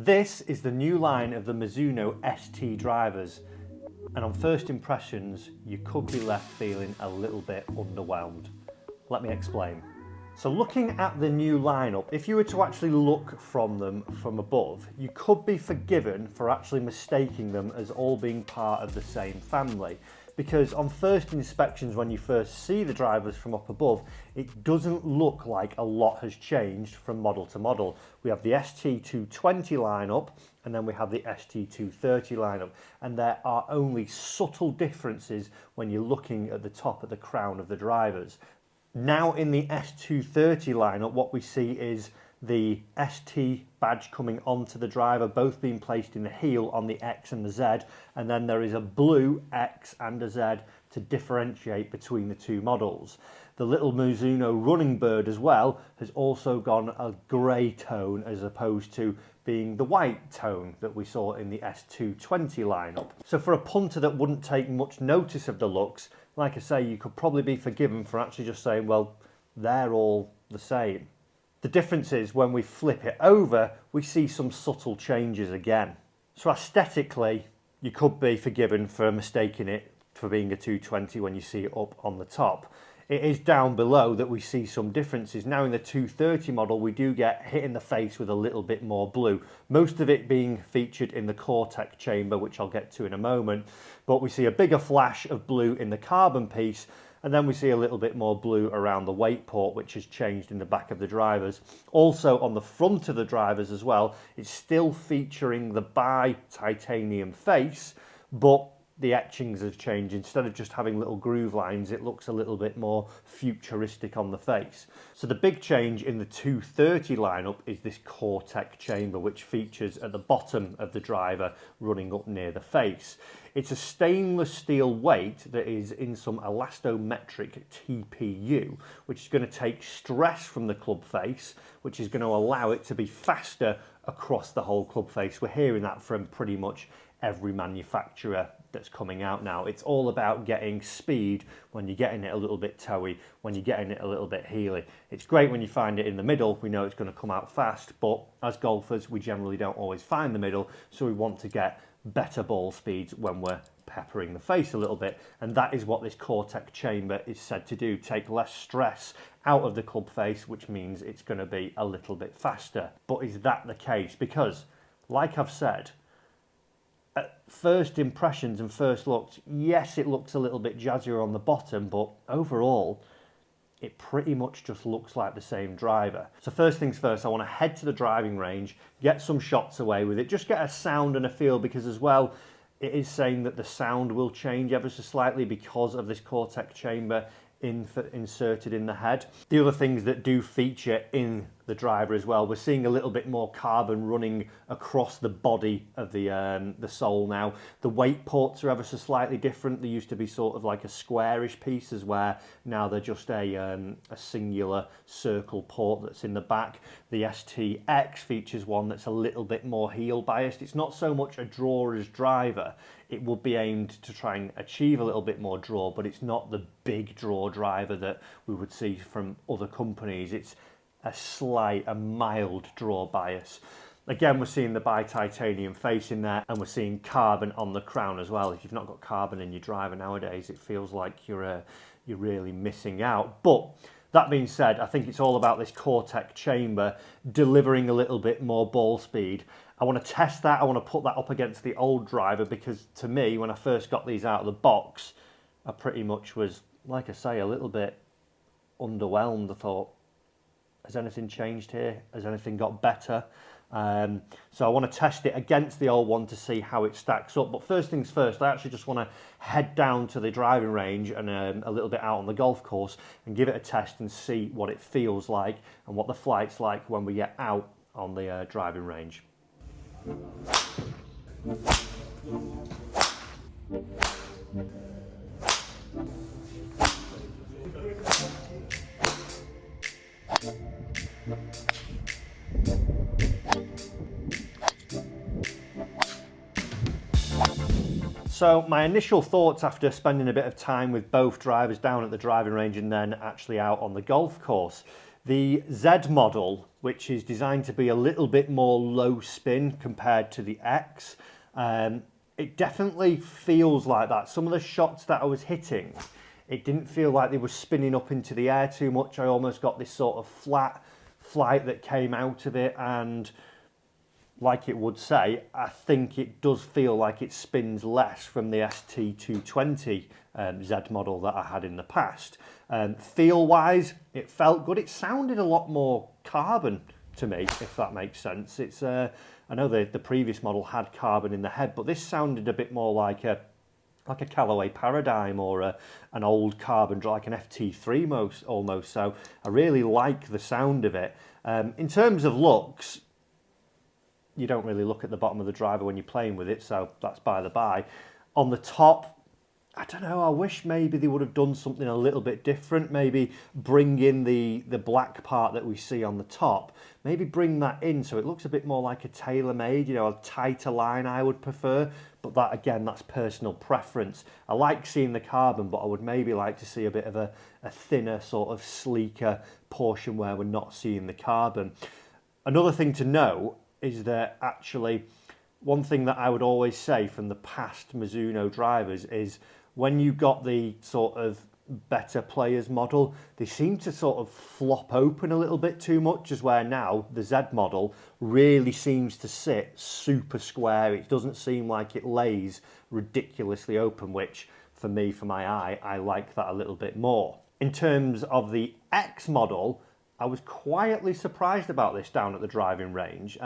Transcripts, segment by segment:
This is the new line of the Mizuno ST drivers, and on first impressions you could be left feeling a little bit underwhelmed. Let me explain. So looking at the new lineup, if you were to actually look from them from above, you could be forgiven for actually mistaking them as all being part of the same family. Because on first inspections, when you first see the drivers from up above, it doesn't look like a lot has changed from model to model. We have the ST220 lineup, and then we have the ST230 lineup, and there are only subtle differences when you're looking at the top of the crown of the drivers. Now in the S230 lineup, what we see is the ST badge coming onto the driver, both being placed in the heel on the X and the Z, and then there is a blue X and a Z to differentiate between the two models. The little Mizuno running bird as well has also gone a grey tone as opposed to being the white tone that we saw in the S220 lineup. So for a punter that wouldn't take much notice of the looks, like I say, you could probably be forgiven for actually just saying, well, they're all the same. The difference is when we flip it over, we see some subtle changes again. So aesthetically, you could be forgiven for mistaking it for being a 220 when you see it up on the top. It is down below that we see some differences. Now in the 230 model, we do get hit in the face with a little bit more blue. Most of it being featured in the Cortex chamber, which I'll get to in a moment. But we see a bigger flash of blue in the carbon piece, and then we see a little bit more blue around the weight port, which has changed in the back of the drivers. Also on the front of the drivers as well, it's still featuring the bi-titanium face, but the etchings have changed. Instead of just having little groove lines, it looks a little bit more futuristic on the face. So the big change in the 230 lineup is this Cortex chamber, which features at the bottom of the driver running up near the face. It's a stainless steel weight that is in some elastometric TPU, which is going to take stress from the club face, which is going to allow it to be faster across the whole club face. We're hearing that from pretty much every manufacturer that's coming out now. It's all about getting speed when you're getting it a little bit toey, when you're getting it a little bit heely. It's great when you find it in the middle. We know it's going to come out fast, but as golfers, we generally don't always find the middle, so we want to get better ball speeds when we're peppering the face a little bit, and that is what this Cortex chamber is said to do, take less stress out of the club face, which means it's going to be a little bit faster. But is that the case? Because, like I've said, at first impressions and first looks, yes, it looks a little bit jazzier on the bottom, but overall, it pretty much just looks like the same driver. So first things first, I want to head to the driving range, get some shots away with it, just get a sound and a feel, because as well, it is saying that the sound will change ever so slightly because of this Cortex chamber inserted in the head. The other things that do feature in the driver as well, we're seeing a little bit more carbon running across the body of the sole now. The weight ports are ever so slightly different. They used to be sort of like a squarish pieces, where now they're just a singular circle port that's in the back. The STX features one that's a little bit more heel biased. It's not so much a drawer's driver. It will be aimed to try and achieve a little bit more draw, but it's not the big draw driver that we would see from other companies. It's a mild draw bias. Again, we're seeing the bi-titanium face in there, and we're seeing carbon on the crown as well. If you've not got carbon in your driver nowadays, it feels like you're really missing out. But that being said, I think it's all about this Cortex chamber delivering a little bit more ball speed. I want to test that. I want to put that up against the old driver, because to me, when I first got these out of the box, I pretty much was, like I say, a little bit underwhelmed. I thought, has anything changed here? Has anything got better? So I want to test it against the old one to see how it stacks up. But first things first, I actually just want to head down to the driving range and a little bit out on the golf course and give it a test and see what it feels like and what the flight's like when we get out on the driving range. So my initial thoughts after spending a bit of time with both drivers down at the driving range and then actually out on the golf course, The Z model, which is designed to be a little bit more low spin compared to the X, it definitely feels like that. Some of the shots that I was hitting, it didn't feel like they were spinning up into the air too much. I almost got this sort of flat flight that came out of it, and like it would say, I think it does feel like it spins less from the ST230 Z model that I had in the past. Feel-wise, it felt good. It sounded a lot more carbon to me, if that makes sense. It's I know the previous model had carbon in the head, but this sounded a bit more like a Callaway Paradigm or an old carbon, like an FT3 almost. So I really like the sound of it. In terms of looks, you don't really look at the bottom of the driver when you're playing with it, so that's by the by. On the top, I don't know, I wish maybe they would have done something a little bit different. Maybe bring in the black part that we see on the top. Maybe bring that in so it looks a bit more like a tailor-made, you know, a tighter line I would prefer. But that, again, that's personal preference. I like seeing the carbon, but I would maybe like to see a bit of a thinner, sort of sleeker portion where we're not seeing the carbon. Another thing to know is that actually one thing that I would always say from the past Mizuno drivers is when you got the sort of better players model, they seem to sort of flop open a little bit too much, as where now the Z model really seems to sit super square. It doesn't seem like it lays ridiculously open, which for me, for my eye, I like that a little bit more. In terms of the X model, I was quietly surprised about this down at the driving range.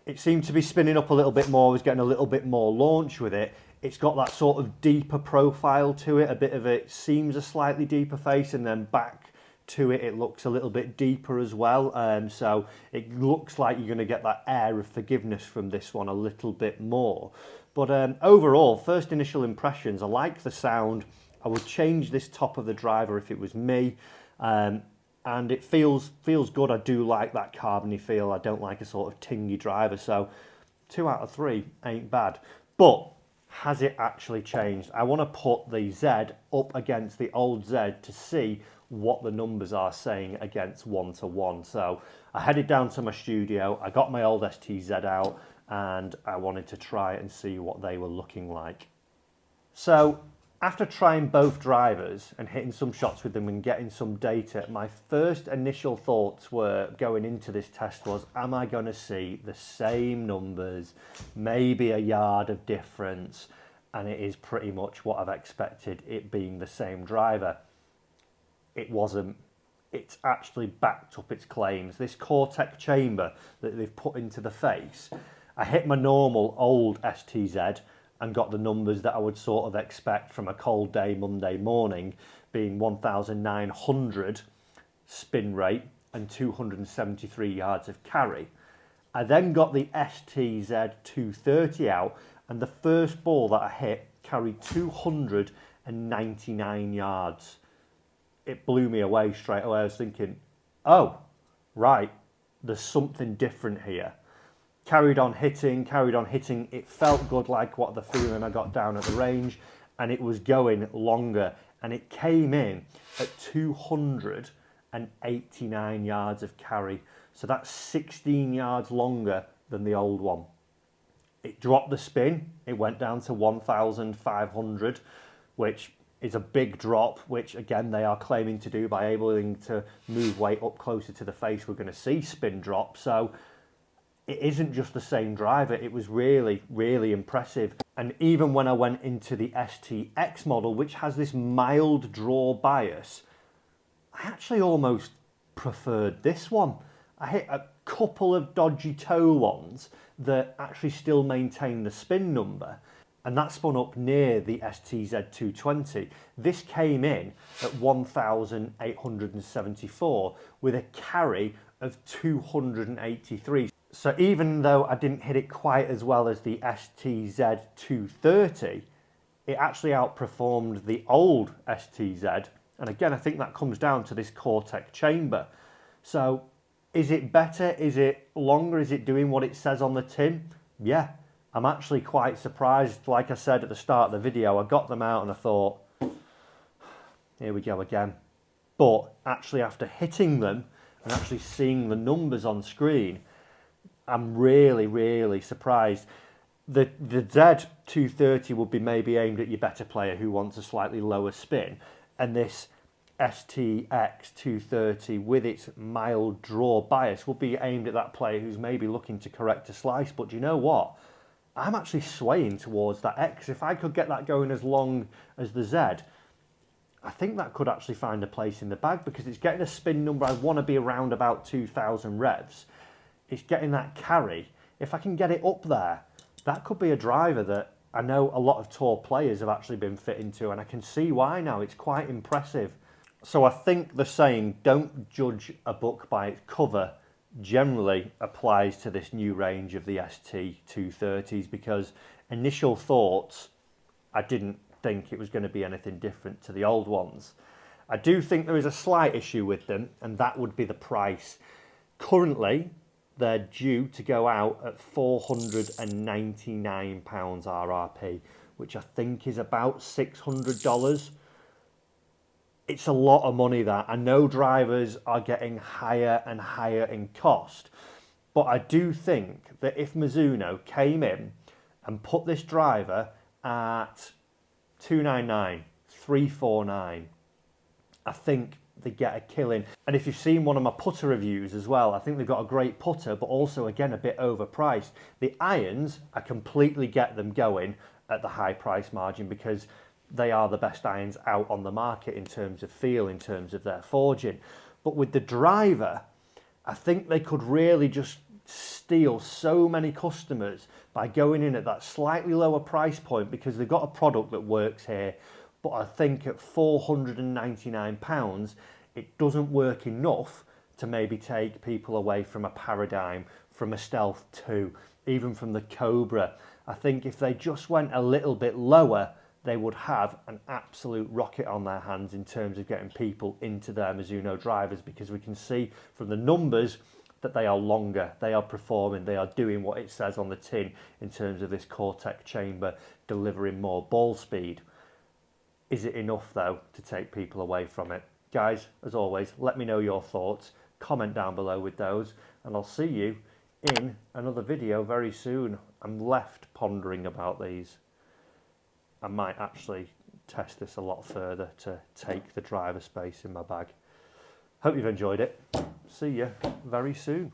It seemed to be spinning up a little bit more, I was getting a little bit more launch with it. It's got that sort of deeper profile to it, a bit of it seems a slightly deeper face, and then back to it, it looks a little bit deeper as well. So it looks like you're going to get that air of forgiveness from this one a little bit more. But overall, first initial impressions, I like the sound. I would change this top of the driver if it was me. And it feels good. I do like that carbony feel. I don't like a sort of tingy driver. So 2 out of 3 ain't bad. But has it actually changed? I want to put the Z up against the old Z to see what the numbers are saying against 1-to-1. So I headed down to my studio. I got my old STZ out and I wanted to try and see what they were looking like. So after trying both drivers and hitting some shots with them and getting some data, my first initial thoughts were going into this test was, am I going to see the same numbers, maybe a yard of difference? And it is pretty much what I've expected, it being the same driver. It wasn't. It's actually backed up its claims. This Cortex chamber that they've put into the face, I hit my normal old STZ and got the numbers that I would sort of expect from a cold day Monday morning, being 1,900 spin rate and 273 yards of carry. I then got the STZ230 out, and the first ball that I hit carried 299 yards. It blew me away straight away. I was thinking, oh, right, there's something different here. Carried on hitting. It felt good, like what the feeling I got down at the range, and it was going longer, and it came in at 289 yards of carry. So that's 16 yards longer than the old one. It dropped the spin. It went down to 1,500, which is a big drop, which again they are claiming to do by able to move weight up closer to the face. We're going to see spin drop. So it isn't just the same driver. It was really, really impressive. And even when I went into the STX model, which has this mild draw bias, I actually almost preferred this one. I hit a couple of dodgy toe ones that actually still maintain the spin number, and that spun up near the STZ220. This came in at 1,874 with a carry of 283. So even though I didn't hit it quite as well as the STZ230, it actually outperformed the old STZ. And again, I think that comes down to this Cortex chamber. So is it better? Is it longer? Is it doing what it says on the tin? Yeah, I'm actually quite surprised. Like I said at the start of the video, I got them out and I thought, here we go again. But actually after hitting them and actually seeing the numbers on screen, I'm really, really surprised. The Z230 would be maybe aimed at your better player who wants a slightly lower spin, and this STX230 with its mild draw bias would be aimed at that player who's maybe looking to correct a slice. But do you know what? I'm actually swaying towards that X. If I could get that going as long as the Z, I think that could actually find a place in the bag, because it's getting a spin number. I want to be around about 2,000 revs. It's getting that carry. If I can get it up there, that could be a driver that I know a lot of tour players have actually been fitting to, and I can see why now. It's quite impressive. So I think the saying, don't judge a book by its cover, generally applies to this new range of the ST230s, because initial thoughts, I didn't think it was going to be anything different to the old ones. I do think there is a slight issue with them, and that would be the price. Currently, they're due to go out at £499 RRP, which I think is about $600. It's a lot of money, that. I know drivers are getting higher and higher in cost, but I do think that if Mizuno came in and put this driver at $299, $349, I think they get a killing. And if you've seen one of my putter reviews as well, I think they've got a great putter, but also again a bit overpriced. The irons, I completely get them going at the high price margin, because they are the best irons out on the market in terms of feel, in terms of their forging. But with the driver, I think they could really just steal so many customers by going in at that slightly lower price point, because they've got a product that works here. But I think at £499, it doesn't work enough to maybe take people away from a Paradigm, from a Stealth 2, even from the Cobra. I think if they just went a little bit lower, they would have an absolute rocket on their hands in terms of getting people into their Mizuno drivers, because we can see from the numbers that they are longer, they are performing, they are doing what it says on the tin in terms of this Cortex chamber, delivering more ball speed. Is it enough, though, to take people away from it? Guys, as always, let me know your thoughts. Comment down below with those, and I'll see you in another video very soon. I'm left pondering about these. I might actually test this a lot further to take the driver space in my bag. Hope you've enjoyed it. See you very soon.